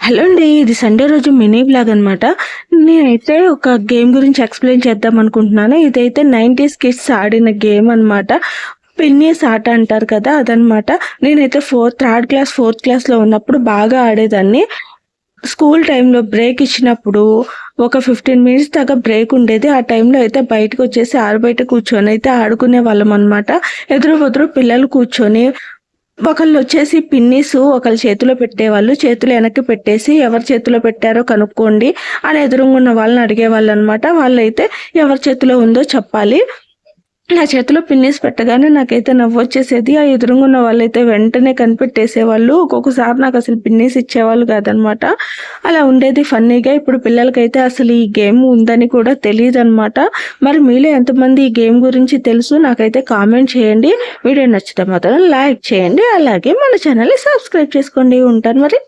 Hello అండి. ఇది Sunday రోజు మినీ వ్లాగ్ అనమాట. నేనైతే ఒక గేమ్ గురించి ఎక్స్‌ప్లెయిన్ చేద్దాం అనుకుంటున్నాను. ఇదైతే 90s కిడ్స్ ఆడిన గేమ్ అనమాట. పిన్నీస్ ఆట అంటారు కదా! అదనమాట. నేనైతే థర్డ్ క్లాస్, ఫోర్త్ క్లాస్‌లో ఉన్నప్పుడు బాగా ఆడేదాన్ని. స్కూల్ టైంలో బ్రేక్ ఇచ్చినప్పుడు ఒక 15 మినిట్స్ దాకా బ్రేక్ ఉండేది. ఆ టైంలో అయితే బయటకొచ్చేసి ఆరుబయట కూర్చొని అయితే ఆడుకునేవాళ్ళమనమాట. ఎదురు బెదురు పిల్లలు కూర్చొని ఒకళ్ళొచ్చేసి పిన్నీసు ఒకళ్ళ చేతిలో పెట్టేవాళ్ళు. చేతులు వెనక్కి పెట్టేసి ఎవరి చేతిలో పెట్టారో కనుక్కోండి అని ఎదురుగున్న వాళ్ళని అడిగేవాళ్ళనమాట. వాళ్ళైతే ఎవరి చేతిలో ఉందో చెప్పాలి. నా చేతిలో పిన్నీస్ పెట్టగానే నాకైతే నవ్వొచ్చేసేది. ఆ ఎదురుగున్న వాళ్ళైతే వెంటనే కనిపెట్టేసేవాళ్ళు. ఒక్కొక్కసారి నాకసలు పిన్నీస్ ఇచ్చేవాళ్ళు కాదనమాట. అలా ఉండేది ఫన్నీగా. ఇప్పుడు పిల్లలకైతే అసలు ఈ గేమ్ ఉందని కూడా తెలీదనమాట. మరి మీలో ఎంతమంది ఈ గేమ్ గురించి తెలుసు నాకైతే కామెంట్ చేయండి. వీడియో నచ్చితే మాత్రం లైక్ చేయండి. అలాగే మన ఛానల్‌ని సబ్స్క్రైబ్ చేసుకోండి. ఉంటాను మరి.